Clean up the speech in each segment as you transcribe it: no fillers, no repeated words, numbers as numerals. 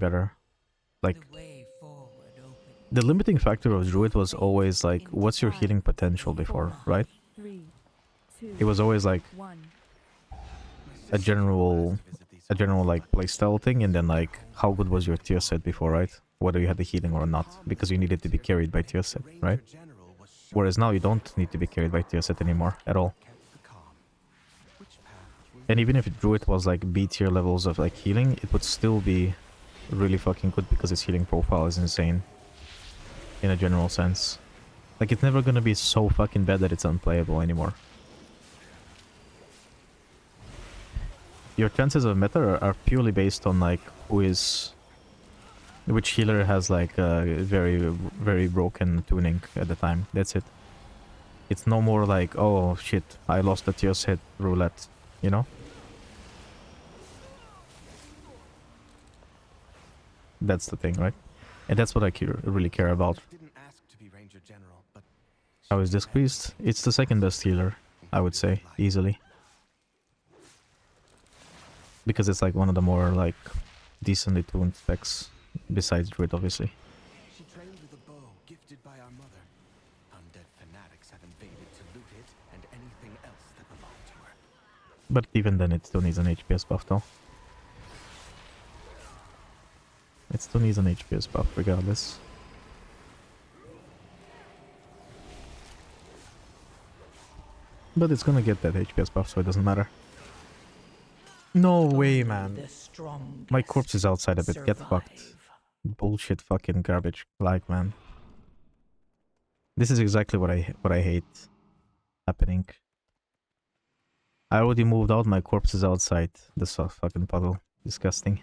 better. Like, the limiting factor of Druid was always like, what's your healing potential before, right? It was always like a general like playstyle thing, and then like how good was your tier set before, right? Whether you had the healing or not, because you needed to be carried by tier set, right? Whereas now you don't need to be carried by tier set anymore at all. And even if Druid was like B tier levels of like healing, it would still be really fucking good because its healing profile is insane. In a general sense. Like, it's never gonna be so fucking bad that it's unplayable anymore. Your chances of meta are purely based on like which healer has like a very broken tuning at the time. That's it. It's no more like, oh shit, I lost the tier set roulette, you know? That's the thing, right? And that's what I really care about. How is this squeezed? It's the second best healer, I would say, easily. Because it's like one of the more like decently tuned specs, besides Druid, obviously. She trained with a bow gifted by our mother. Undead fanatics have invaded to loot it and anything else that belonged to her. But even then, it still needs an HPS buff, though. It still needs an HPS buff, regardless. But it's gonna get that HPS buff, so it doesn't matter. No way, man. My corpse is outside of it. Get fucked. Bullshit fucking garbage. Like, man. This is exactly what I hate happening. I already moved out. My corpse is outside. This fucking puddle. Disgusting.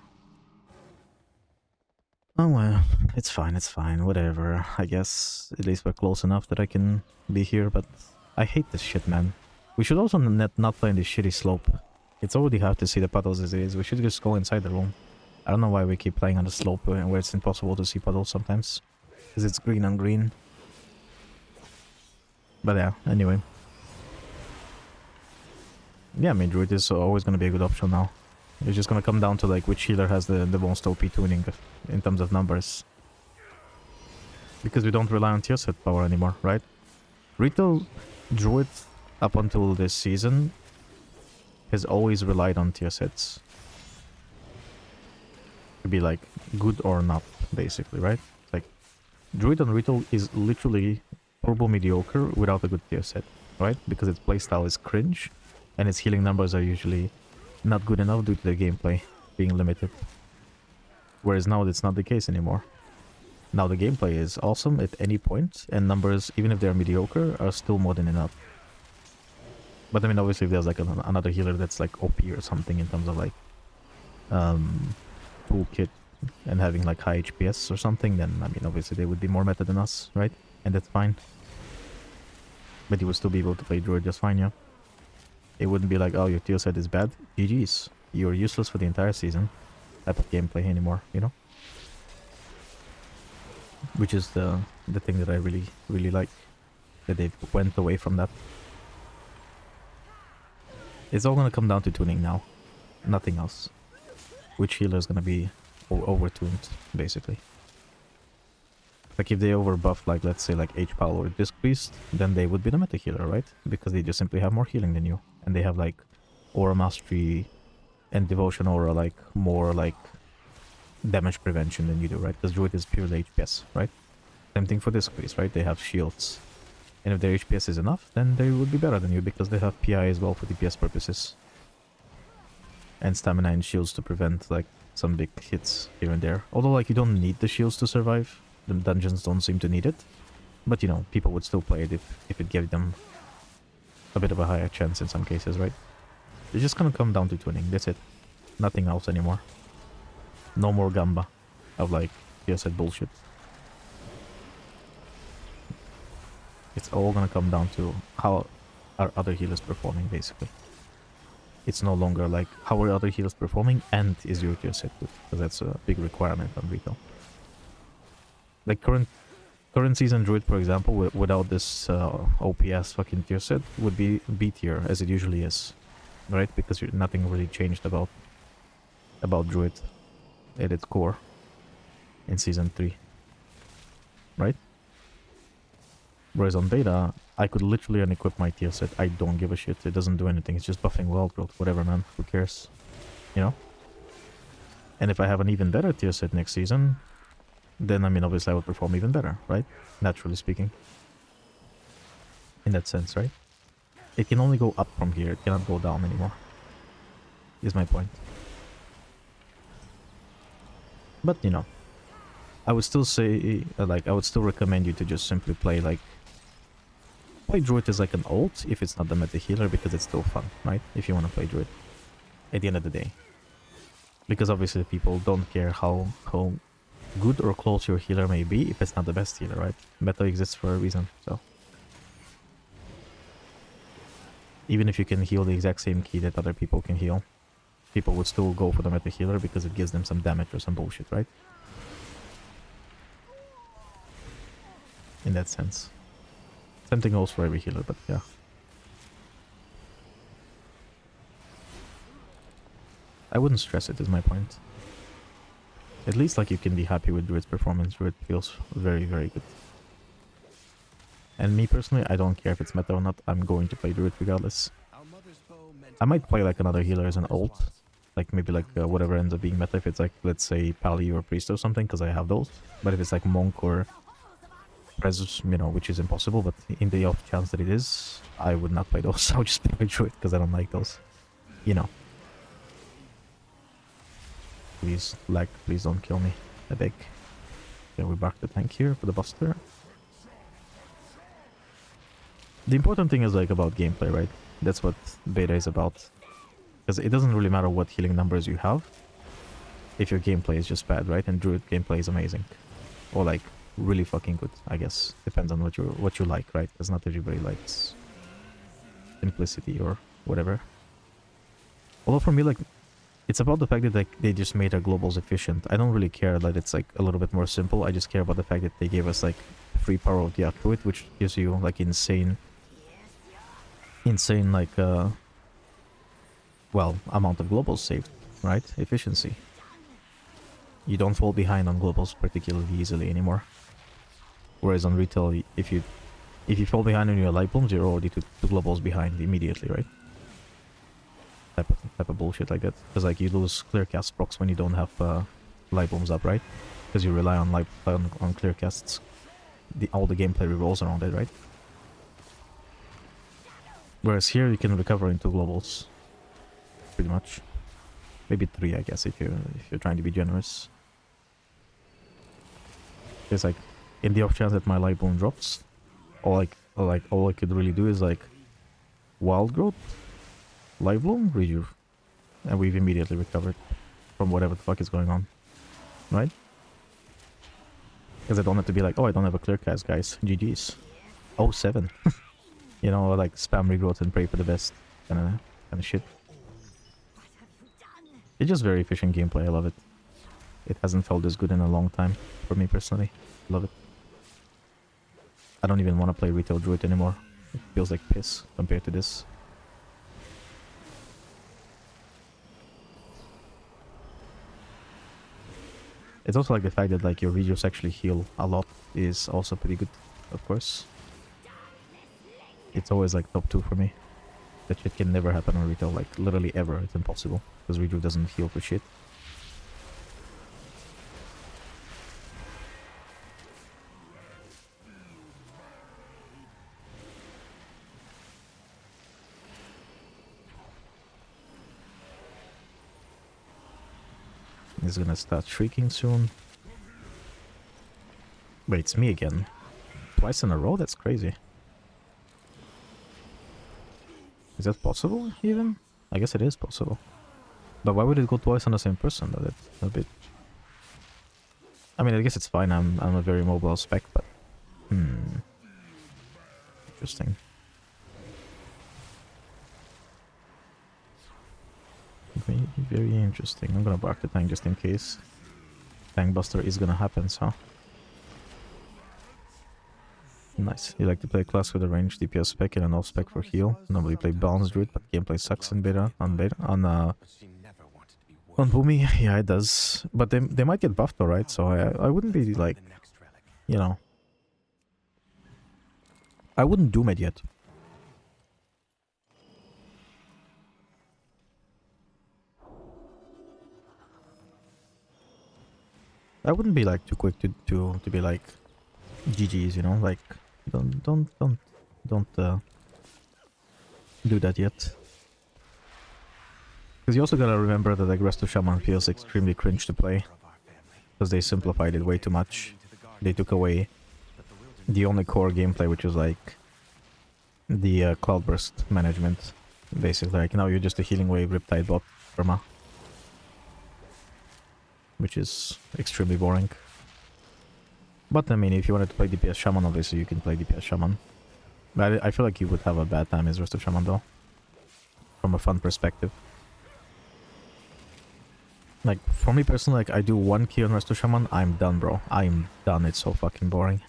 Oh well. It's fine. Whatever. I guess at least we're close enough that I can be here, but I hate this shit, man. We should also not play in this shitty slope. It's already hard to see the puddles as it is. We should just go inside the room. I don't know why we keep playing on the slope where it's impossible to see puddles sometimes. Because it's green on green. But yeah, anyway. Yeah, I mean, Druid is always going to be a good option now. It's just going to come down to like which healer has the most OP tuning in terms of numbers. Because we don't rely on tier set power anymore, right? Retail Druid up until this season has always relied on tier sets to be like good or not, basically, right? Like, Druid on Retail is literally turbo mediocre without a good tier set, right? Because its playstyle is cringe and its healing numbers are usually not good enough due to the gameplay being limited. Whereas now it's not the case anymore. Now the gameplay is awesome at any point, and numbers, even if they're mediocre, are still more than enough. But I mean, obviously if there's like another healer that's like OP or something in terms of like toolkit and having like high HPS or something, then I mean obviously they would be more meta than us, right? And that's fine. But you would still be able to play Druid just fine, yeah. It wouldn't be like, oh, your tier set is bad. GG's. You're useless for the entire season type of gameplay anymore, you know? Which is the thing that I really like. That they went away from that. It's all gonna come down to tuning now. Nothing else. Which healer is gonna be over-tuned, basically. Like if they overbuff, like let's say like H-Pal or Disc Priest, then they would be the meta healer, right? Because they just simply have more healing than you. And they have like Aura Mastery and Devotion Aura, like more like damage prevention than you do, right? Because Druid is purely HPS, right? Same thing for Disc Priest, right? They have shields. And if their HPS is enough, then they would be better than you because they have PI as well for DPS purposes. And stamina and shields to prevent like some big hits here and there. Although like you don't need the shields to survive. The dungeons don't seem to need it. But you know, people would still play it if it gave them a bit of a higher chance in some cases, right? It's just gonna come down to tuning, that's it. Nothing else anymore. No more gamba of like tier set bullshit. It's all gonna come down to how are other healers performing, basically. It's no longer like how are other healers performing and is your tier set good, because that's a big requirement on retail. Like current season Druid, for example, without this OPS fucking tier set, would be B tier as it usually is, right? Because nothing really changed about Druid at its core. in Season 3. Right? Whereas on beta, I could literally unequip my tier set. I don't give a shit. It doesn't do anything. It's just buffing wild growth. Whatever, man. Who cares? You know? And if I have an even better tier set next season, then, I mean, obviously I would perform even better, right? Naturally speaking. In that sense, right? It can only go up from here. It cannot go down anymore. Is my point. But, you know, I would still say, like, I would still recommend you to just simply play, like, play Druid as like an ult if it's not the meta healer, because it's still fun, right? If you want to play Druid at the end of the day. Because obviously people don't care how good or close your healer may be if it's not the best healer, right? Meta exists for a reason, so. Even if you can heal the exact same key that other people can heal, people would still go for the meta healer because it gives them some damage or some bullshit, right? In that sense. Same thing goes for every healer, but yeah. I wouldn't stress it, is my point. At least, like, you can be happy with Druid's performance. Druid feels very, very good. And me personally, I don't care if it's meta or not. I'm going to play Druid regardless. I might play like another healer as an ult. Like maybe like whatever ends up being meta. If it's like, let's say, Pally or Priest or something, because I have those. But if it's like Monk or Prez, you know, which is impossible, but in the off chance that it is, I would not play those. I would just play Druid because I don't like those. You know. Please, lag, please don't kill me. I beg. Yeah, we back the tank here for the Buster. The important thing is like about gameplay, right? That's what beta is about. Because it doesn't really matter what healing numbers you have if your gameplay is just bad, right? And Druid gameplay is amazing. Or like really fucking good, I guess. Depends on what you like, right? Because not everybody likes simplicity or whatever. Although for me, like, it's about the fact that like they just made our globals efficient. I don't really care that it's like a little bit more simple. I just care about the fact that they gave us like free power of the Druid, which gives you like insane like well, amount of globals saved, right? Efficiency. You don't fall behind on globals particularly easily anymore. Whereas on retail, if you fall behind on your light blooms, you're already two globals behind immediately, right? Type of bullshit like that. Because like you lose clear cast procs when you don't have light blooms up, right? Because you rely on on clear casts. All the gameplay revolves around it, right? Whereas here you can recover into globals, pretty much. Maybe 3, I guess, if you're trying to be generous. It's like in the off chance that my light bloom drops, all I could really do is like wild growth, light bloom, rejuve, and we've immediately recovered from whatever the fuck is going on, right? Because I don't have to be like, oh, I don't have a clear cast, guys. GG's. Oh, 7. You know, like spam regrowth and pray for the best kind of shit. It's just very efficient gameplay. I love it. It hasn't felt this good in a long time for me personally. Love it. I don't even want to play retail Druid anymore. It feels like piss compared to this. It's also like the fact that like your rejuves actually heal a lot is also pretty good, of course. It's always like top 2 for me. That shit can never happen on retail, like literally ever. It's impossible because rejuve doesn't heal for shit. He's gonna start shrieking soon. Wait, it's me again. Twice in a row? That's crazy. Is that possible, even? I guess it is possible. But why would it go twice on the same person, though? That's a bit... I mean, I guess it's fine. I'm a very mobile spec, but... Interesting. Very interesting. I'm gonna bark the tank just in case. Tank buster is gonna happen, so... Nice. You like to play a class with a range DPS spec and an off spec for heal. Normally play balanced druid, but gameplay sucks in beta. On On Boomy, yeah, it does. But they might get buffed though, right? So I wouldn't be like, The next relic. you know, I wouldn't doom it yet. I wouldn't be like too quick to be like GG's, you know, like don't do that yet. Because you also gotta remember that like Resto Shaman feels extremely cringe to play Of our family. because they simplified it way too much. To the garden, They took away but the wilderness the only core gameplay, which was like the cloudburst management. Basically, like now you're just a healing wave Riptide bot perma, which is extremely boring. But I mean, if you wanted to play DPS Shaman, obviously you can play DPS Shaman. But I feel like you would have a bad time as Resto Shaman though, from a fun perspective. Like, for me personally, like, I do 1 key on Resto Shaman, I'm done, bro. I'm done, it's so fucking boring.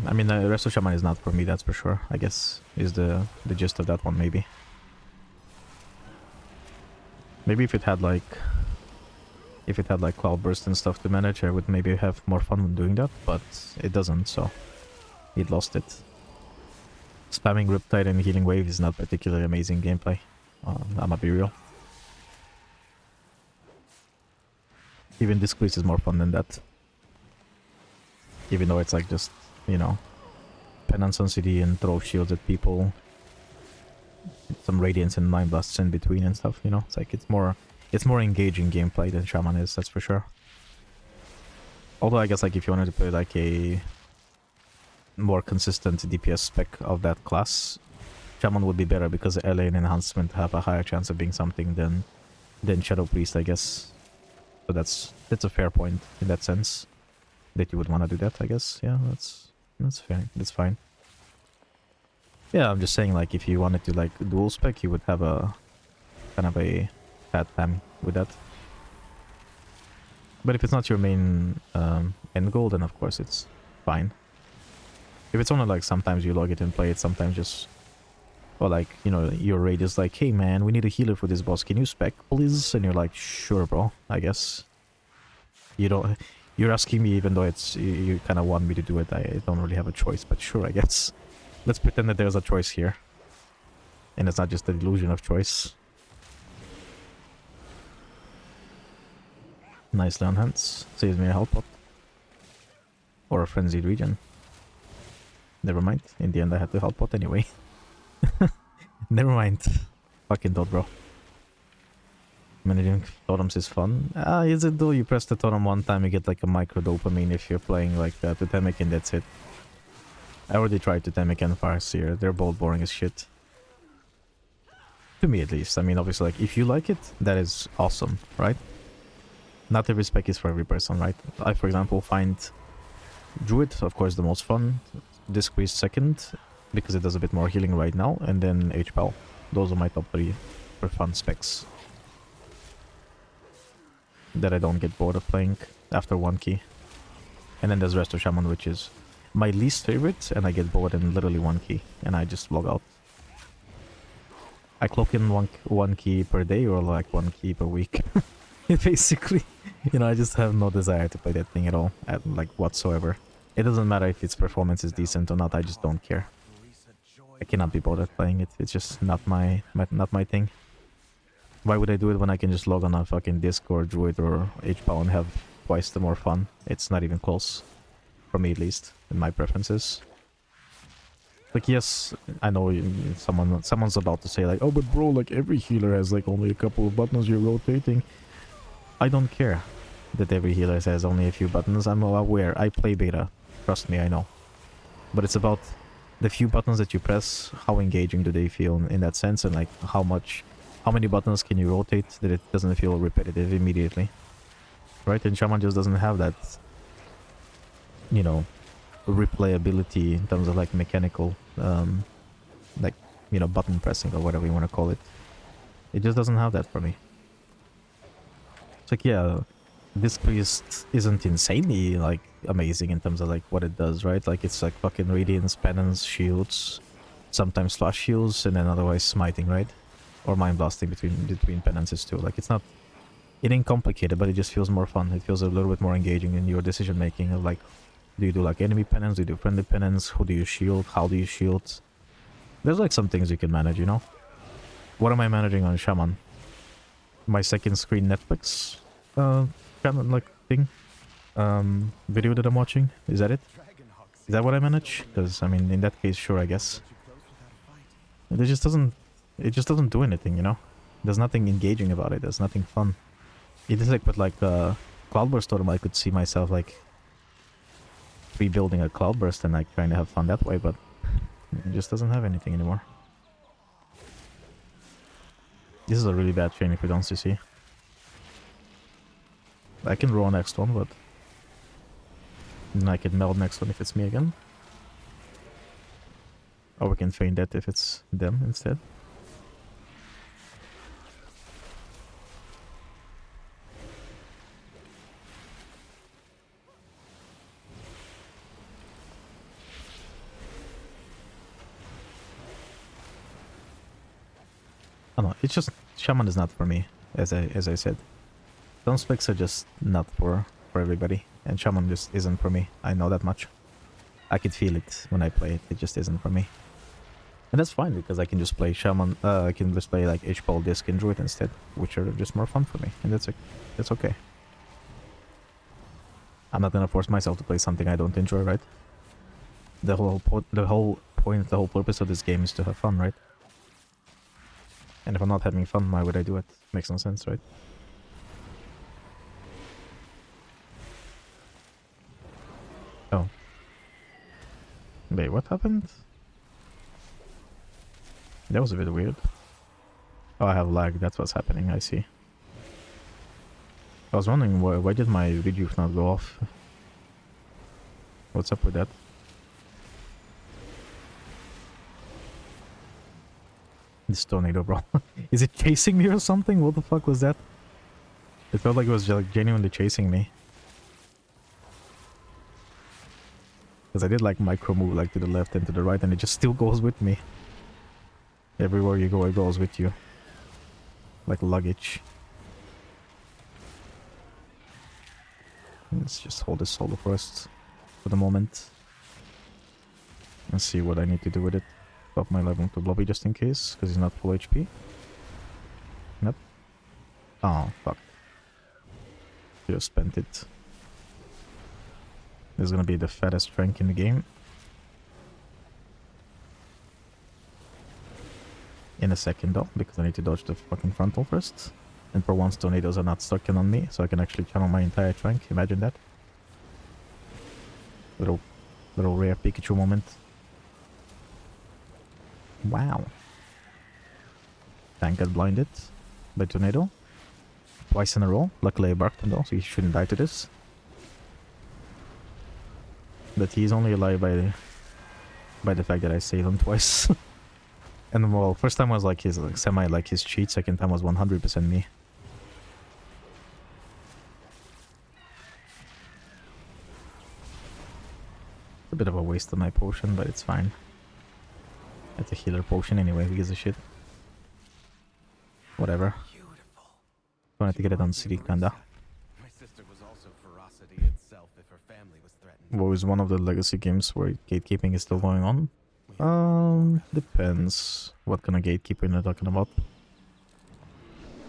I mean, Resto Shaman is not for me, that's for sure, I guess, is the gist of that one, maybe. Maybe if it had, like... If it had, like, Cloudburst and stuff to manage, I would maybe have more fun doing that, but it doesn't, so... It lost it. Spamming Riptide and Healing Wave is not particularly amazing gameplay. I'ma be real. Even Discrease is more fun than that. Even though it's like just, you know, Penance on CD and throw shields at people. Some Radiance and Mind Blasts in between and stuff, you know? It's like it's more engaging gameplay than Shaman is, that's for sure. Although I guess like if you wanted to play like a more consistent DPS spec of that class, Shaman would be better because LA and Enhancement have a higher chance of being something than Shadow Priest, I guess. So that's a fair point in that sense. That you would want to do that, I guess. Yeah, that's fair. That's fine. Yeah, I'm just saying like if you wanted to like dual spec, you would have a kind of a bad time with that. But if it's not your main end goal, then of course it's fine. If it's only like sometimes you log it and play it, sometimes just... Or like, you know, your raid is like, hey man, we need a healer for this boss, can you spec please? And you're like, sure bro, I guess. You don't... You're asking me even though it's... You kind of want me to do it, I don't really have a choice, but sure, I guess. Let's pretend that there's a choice here. And it's not just the illusion of choice. Nicely on hands. Saves me a health pot. Or a frenzied regen. Never mind, in the end I had to health pot anyway. Never mind. Fucking dot, bro. Managing totems is fun. Is it though? You press the totem one time, you get like a micro dopamine if you're playing like Totemic and that's it. I already tried Totemic and Farseer. They're both boring as shit. To me at least. I mean, obviously, like, if you like it, that is awesome, right? Not every spec is for every person, right? I, for example, find Druid, of course, the most fun. Discrease second, because it does a bit more healing right now, and then HPAL. Those are my top 3 for fun specs that I don't get bored of playing after 1 key. And then there's Resto Shaman, which is my least favorite, and I get bored in literally 1 key, and I just log out. I clock in one key per day, or like 1 key per week. Basically, you know, I just have no desire to play that thing at all, like whatsoever. It doesn't matter if its performance is decent or not, I just don't care. I cannot be bothered playing it, it's just not my thing. Why would I do it when I can just log on a fucking Disc or Druid or HPAL and have twice the more fun? It's not even close. For me at least, in my preferences. Like, yes, I know someone's about to say like, oh but bro, like every healer has like only a couple of buttons you're rotating. I don't care that every healer has only a few buttons, I'm aware, I play beta. Trust me, I know. But it's about the few buttons that you press, how engaging do they feel in that sense, and like how many buttons can you rotate that it doesn't feel repetitive immediately. Right? And Shaman just doesn't have that, you know, replayability in terms of like mechanical, like, you know, button pressing or whatever you want to call it. It just doesn't have that for me. It's like, yeah, this priest isn't insanely like amazing in terms of like what it does, right? Like it's like fucking radiance, penance, shields, sometimes flash shields, and then otherwise smiting, right? or mind blasting between penances too. Like it's not, it ain't complicated, but it just feels more fun. It feels a little bit more engaging in your decision making of like, do you do like enemy penance, do you do friendly penance, who do you shield, how do you shield? There's like some things you can manage, you know? What am I managing on Shaman? My second screen Netflix kind of like thing, video that I'm watching. Is that it? Is that what I manage? Because I mean, in that case, sure, I guess. It just doesn't do anything, you know. There's nothing engaging about it. There's nothing fun. It is like with like Cloudburst Totem, I could see myself like rebuilding a Cloudburst and like trying to have fun that way, but it just doesn't have anything anymore. This is a really bad chain if we don't CC. I can draw next one, but then I can meld next one if it's me again. Or we can feign that if it's them instead. I don't know, it's just, Shaman is not for me, as I said. Some specs are just not for everybody, and Shaman just isn't for me. I know that much. I can feel it when I play it, it just isn't for me. And that's fine, because I can just play Shaman, I can just play like H-Ball, Disc, and Druid instead, which are just more fun for me, and that's okay. I'm not gonna force myself to play something I don't enjoy, right? The whole point, the whole purpose of this game is to have fun, right? And if I'm not having fun, why would I do it? Makes no sense, right? Oh. Wait, what happened? That was a bit weird. Oh, I have lag, that's what's happening, I see. I was wondering why did my rejuve not go off? What's up with that? This tornado, bro. Is it chasing me or something? What the fuck was that? It felt like it was like genuinely chasing me. Because I did like micro move like to the left and to the right, and it just still goes with me. Everywhere you go, it goes with you. Like luggage. Let's just hold this solo first for the moment. And see what I need to do with it. Buff my level to Blobby just in case, because he's not full HP. Nope. Oh, fuck. Just spent it. This is gonna be the fattest rank in the game. In a second though, because I need to dodge the fucking frontal first. And for once tornadoes are not stuck in on me, so I can actually channel my entire tank. Imagine that. Little rare Pikachu moment. Wow. Tank got blinded by tornado. Twice in a row. Luckily I barked him though, so he shouldn't die to this. But he's only alive by the fact that I saved him twice. And well, first time was like his semi like his cheat, second time was 100% me. A bit of a waste of my potion, but it's fine. It's a healer potion anyway, who gives a shit. Whatever. Wanted to get it on city, kinda. My sister was also ferocity itself if her family was threatened. What is one of the legacy games where gatekeeping is still going on? Depends what kind of gatekeeping you're talking about.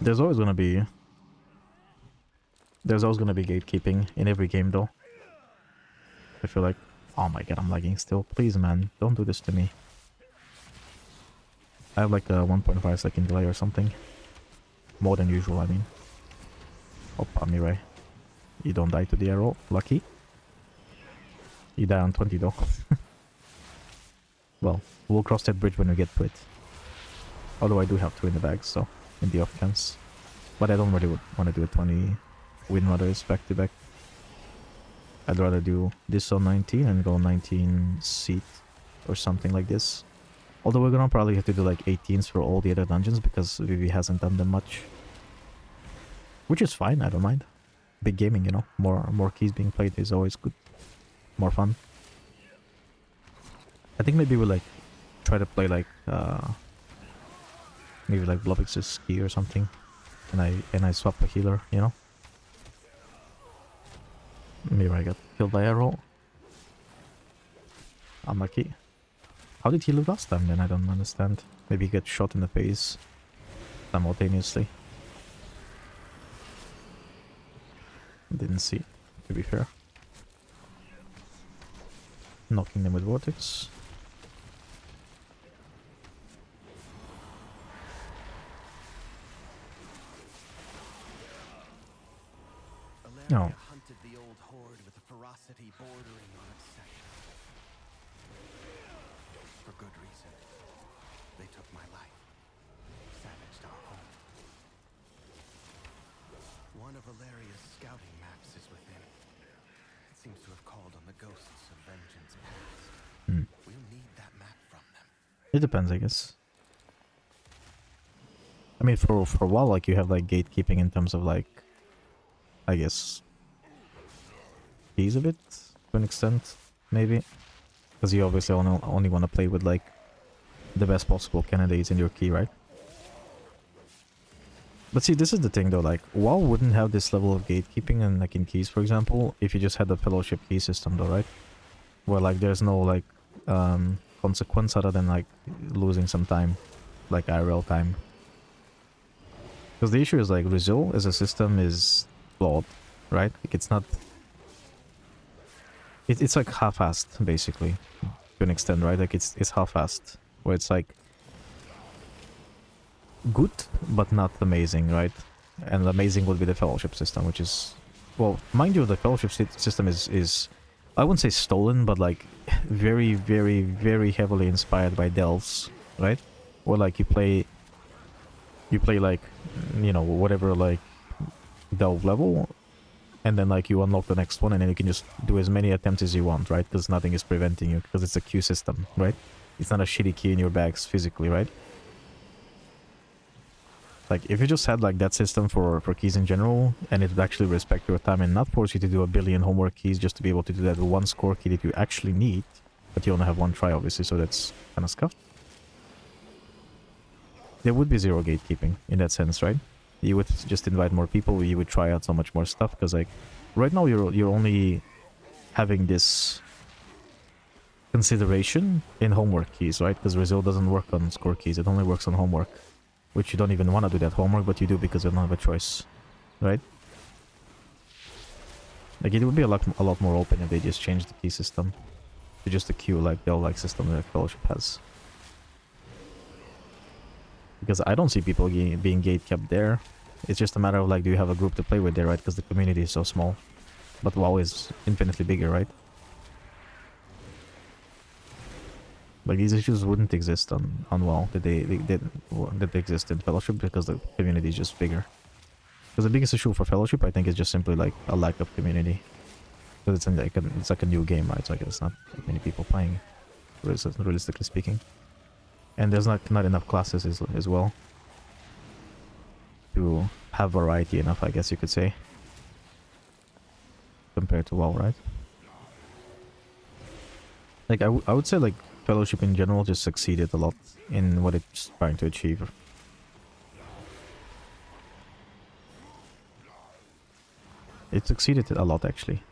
There's always gonna be gatekeeping in every game though. I feel like, oh my god, I'm lagging still. Please man, don't do this to me. I have like a 1.5 second delay or something. More than usual, I mean. Opa, Mirai. You don't die to the arrow, lucky. You die on 20 though. Well, we'll cross that bridge when we get to it. Although I do have 2 in the bag, so in the off chance. But I don't really want to do a 20 Windrunners back to back. I'd rather do this on 19 and go 19 seat or something like this. Although we're gonna probably have to do like 18s for all the other dungeons because Vivi hasn't done them much. Which is fine, I don't mind. Big gaming, you know. More keys being played is always good. More fun. I think maybe we'll like try to play like Maybe like Blobix's key or something. And I swap a healer, you know? Maybe I got killed by arrow. Unlucky. How did he live last time then? I don't understand. Maybe he got shot in the face simultaneously. Didn't see, to be fair. Knocking them with Vortex. No. Hunted the old horde with a ferocity bordering on obsession. For good reason. They took my life. Savaged our home. One of Valeria's scouting maps is within. It seems to have called on the ghosts of vengeance past. We'll need that map from them. It depends, I guess. I mean, for a while, like, you have, like, gatekeeping in terms of, like, I guess, keys a bit, to an extent, maybe. Because you obviously only want to play with, like, the best possible candidates in your key, right? But see, this is the thing, though, like, WoW wouldn't have this level of gatekeeping and, like, in keys, for example, if you just had the Fellowship key system, though, right? Where, like, there's no, like, consequence other than, like, losing some time, like IRL time. Because the issue is, like, Resil as a system is flawed, right? Like, it's not... It's like half-assed, basically, to an extent, right? Like, it's half-assed, where it's, like, good, but not amazing, right? And amazing would be the Fellowship system, which is... Well, mind you, the Fellowship system is I wouldn't say stolen, but, like, very, very, very heavily inspired by Delves, right? Or, like, you play, like, you know, whatever, like, Delve level, and then, like, you unlock the next one, and then you can just do as many attempts as you want, right? Because nothing is preventing you, because it's a queue system, right? It's not a shitty key in your bags physically, right? Like, if you just had, like, that system for keys in general, and it would actually respect your time and not force you to do a billion homework keys just to be able to do that one score key that you actually need, but you only have one try, obviously, so that's kind of scuffed. There would be zero gatekeeping in that sense, right? You would just invite more people, you would try out so much more stuff, because, like, right now you're only having this consideration in homework keys, right? Because Resil doesn't work on score keys, it only works on homework. Which you don't even want to do that homework, but you do because you don't have a choice, right? Like, it would be a lot more open if they just changed the key system to just a queue like the like system that Fellowship has. Because I don't see people being gatekept there. It's just a matter of, like, do you have a group to play with there, right? Because the community is so small. But WoW is infinitely bigger, right? Like, these issues wouldn't exist on WoW that they exist in Fellowship, because the community is just bigger. Because the biggest issue for Fellowship, I think, is just simply, like, a lack of community. Because it's like a new game, right? So I guess it's not that many people playing, realistically speaking. And there's not enough classes as well to have variety enough, I guess you could say, compared to WoW, right? Like, I would say, like, Fellowship in general just succeeded a lot in what it's trying to achieve. It succeeded a lot, actually.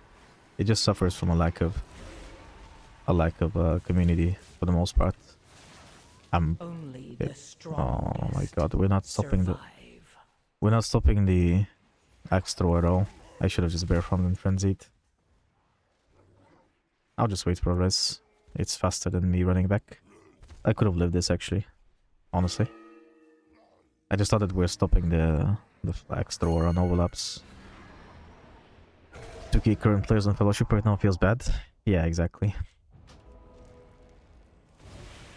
It just suffers from a lack of community for the most part. Only the Oh my god, we're not stopping survive. the axe throw at all. I should have just bare farmed and frenzied. I'll just wait for a res. It's faster than me running back. I could have lived this, actually. Honestly. I just thought that we're stopping the axe thrower on overlaps. To keep current players on Fellowship right now feels bad. Yeah, exactly.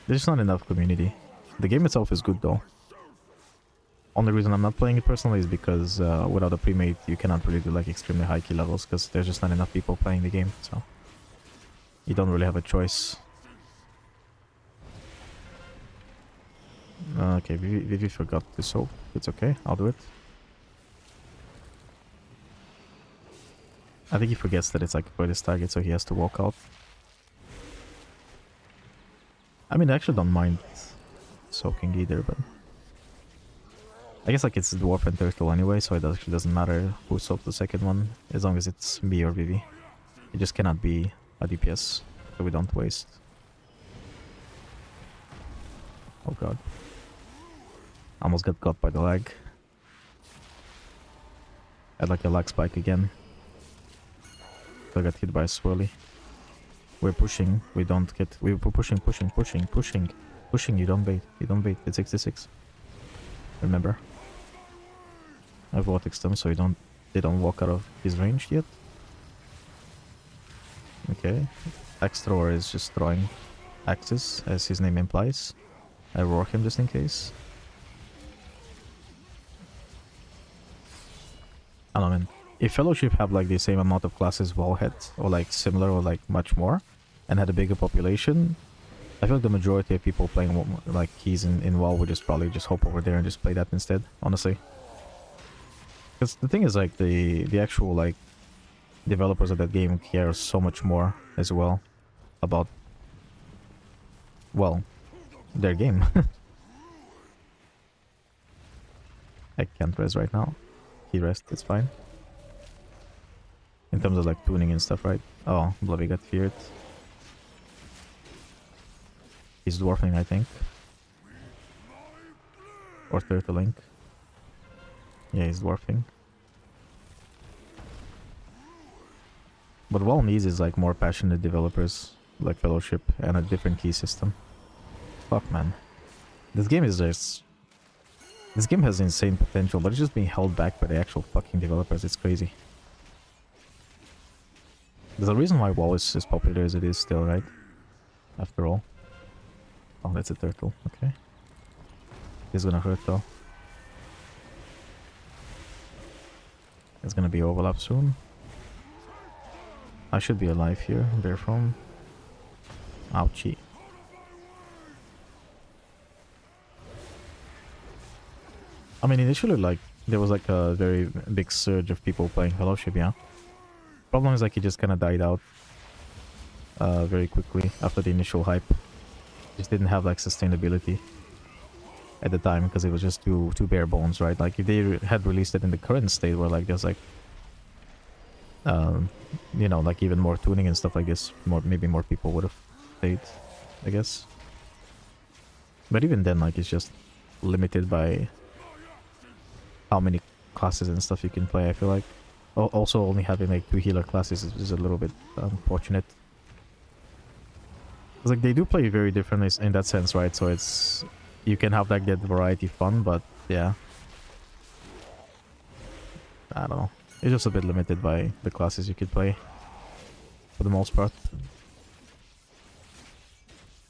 There's not enough community. The game itself is good, though. Only reason I'm not playing it personally is because without a pre-made you cannot really do, like, extremely high key levels, because there's just not enough people playing the game, so you don't really have a choice. Okay, Vivi forgot to soak. It's okay, I'll do it. I think he forgets that it's like a furthest target, so he has to walk out. I mean, I actually don't mind soaking either, but I guess like it's dwarf and turtle anyway, so it actually doesn't matter who sold the second one, as long as it's me or Vivi. It just cannot be a DPS, so we don't waste. Oh god. Almost got by the lag. Had like a lag spike again. So I got hit by a swirly. We're pushing, we don't get... We're pushing, pushing, you don't bait, it's 66. Remember. I've vortexed them so they don't walk out of his range yet. Okay. Axe thrower is just throwing axes, as his name implies. I roar him just in case. I don't know, man. If Fellowship have like the same amount of classes WoW had, or like similar or like much more, and had a bigger population, I feel like the majority of people playing like keys in WoW would just probably just hop over there and just play that instead, honestly. Because the thing is like the actual like developers of that game care so much more as well about, well, their game. I can't res right now. He rest, it's fine. In terms of like tuning and stuff, right? Oh, Blobby got feared. He's dwarfing, I think. Or turtling. Yeah, he's dwarfing. What WoW needs is like more passionate developers, like Fellowship, and a different key system. Fuck, man. This game is just... This game has insane potential, but it's just being held back by the actual fucking developers. It's crazy. There's a reason why WoW is as popular as it is still, right? After all. Oh, that's a turtle. Okay. He's gonna hurt though. It's gonna be overlap soon. I should be alive here. Bear from. Ouchie. I mean, initially, like, there was like a very big surge of people playing Fellowship, yeah. Problem is, like, it just kind of died out very quickly after the initial hype. Just didn't have, like, sustainability at the time because it was just too bare bones, right? Like, if they had released it in the current state where, like, there's, like, you know, like, even more tuning and stuff like this, maybe more people would have played, I guess. But even then, like, it's just limited by how many classes and stuff you can play, I feel like. Also, only having like 2 healer classes is a little bit unfortunate. It's like they do play very differently in that sense, right? So it's... You can have like that variety fun, but yeah. I don't know. It's just a bit limited by the classes you could play. For the most part.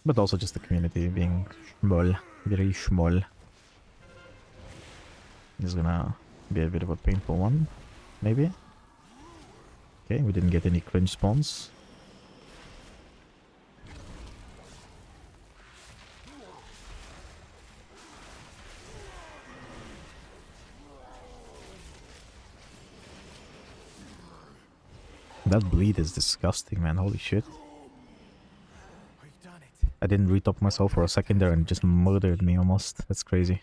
But also just the community being small. Very small. This is gonna be a bit of a painful one, maybe. Okay, we didn't get any cringe spawns. That bleed is disgusting, man. Holy shit. I didn't retop myself for a second there and just murdered me almost. That's crazy.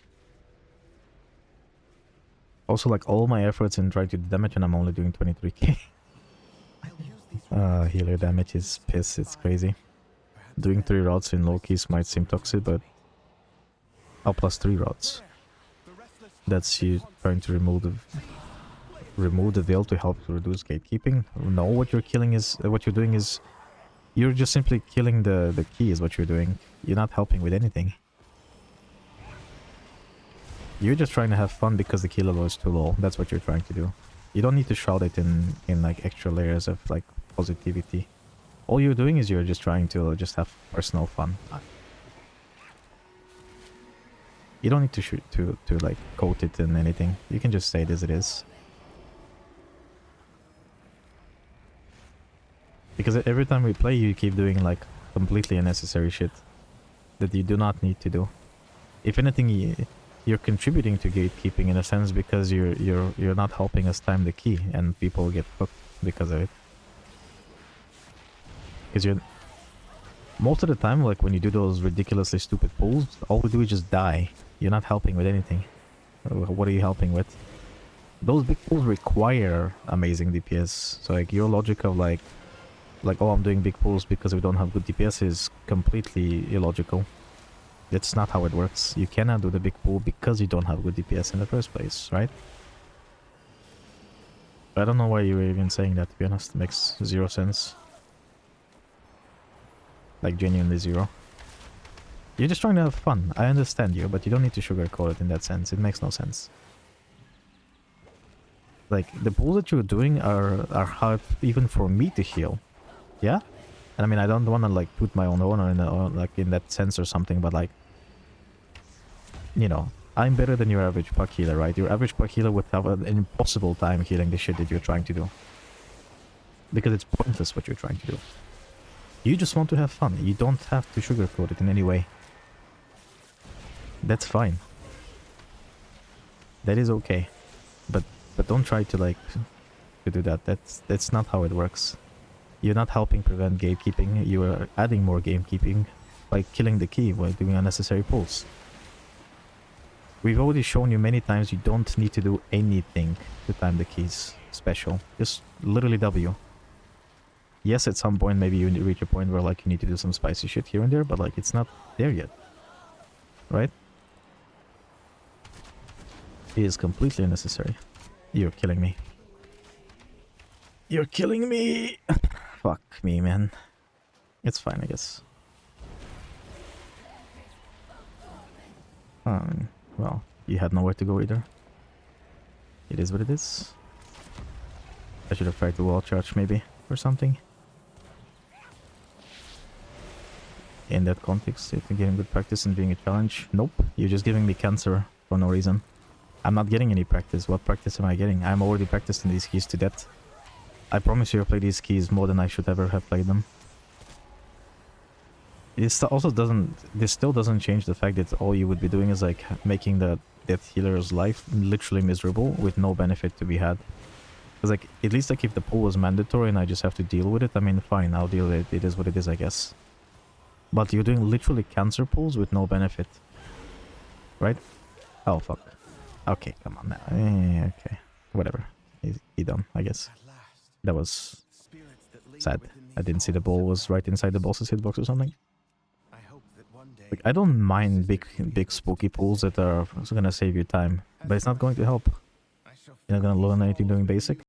Also, like, all my efforts in trying to do damage and I'm only doing 23k. Healer damage is piss, it's crazy. Doing 3 rods in low keys might seem toxic, but... Oh, plus 3 rods. That's you trying to remove the veil to help to reduce gatekeeping. No, what you're killing is... what you're doing is... You're just simply killing the key is what you're doing. You're not helping with anything. You're just trying to have fun because the key level is too low. That's what you're trying to do. You don't need to shroud it in like extra layers of like positivity. All you're doing is you're just trying to just have personal fun. You don't need to like coat it in anything. You can just say it as it is. Because every time we play, you keep doing like completely unnecessary shit that you do not need to do. If anything, you're contributing to gatekeeping in a sense because you're not helping us time the key, and people get hooked because of it. Because you're most of the time, like when you do those ridiculously stupid pulls, all we do is just die. You're not helping with anything. What are you helping with? Those big pools require amazing DPS. So like your logic of like oh, I'm doing big pools because we don't have good DPS is completely illogical. That's not how it works. You cannot do the big pool because you don't have good DPS in the first place, right? I don't know why you were even saying that, to be honest. It makes zero sense. Like, genuinely zero. You're just trying to have fun. I understand you, but you don't need to sugarcoat it in that sense. It makes no sense. Like, the pulls that you're doing are hard even for me to heal. Yeah? And I mean, I don't want to, like, put my own honor in that sense or something, but, like, you know, I'm better than your average puck healer, right? Your average puck healer would have an impossible time healing the shit that you're trying to do. Because it's pointless what you're trying to do. You just want to have fun. You don't have to sugarcoat it in any way. That's fine. That is okay. But don't try to, like, to do that. That's not how it works. You're not helping prevent gatekeeping. You are adding more gatekeeping by killing the key while doing unnecessary pulls. We've already shown you many times you don't need to do anything to time the keys special. Just literally W. Yes, at some point maybe you reach a point where like you need to do some spicy shit here and there, but like it's not there yet. Right? It is completely unnecessary. You're killing me. You're killing me! Fuck me, man. It's fine, I guess. Well, you had nowhere to go either. It is what it is. I should have tried to wall charge maybe, or something. In that context, if you're getting good practice and being a challenge. Nope, you're just giving me cancer for no reason. I'm not getting any practice. What practice am I getting? I'm already practicing these keys to death. I promise you I play these keys more than I should ever have played them. This still doesn't change the fact that all you would be doing is like making the death healer's life literally miserable with no benefit to be had. Because like, at least like if the pull was mandatory and I just have to deal with it, I mean fine, I'll deal with it. It is what it is, I guess. But you're doing literally cancer pulls with no benefit. Right? Oh fuck. Okay, come on now. Okay. Whatever. He done, I guess. That was sad. I didn't see the ball was right inside the boss's hitbox or something. Like, I don't mind big spooky pulls that are gonna save you time, but it's not going to help. You're not gonna learn anything doing basic.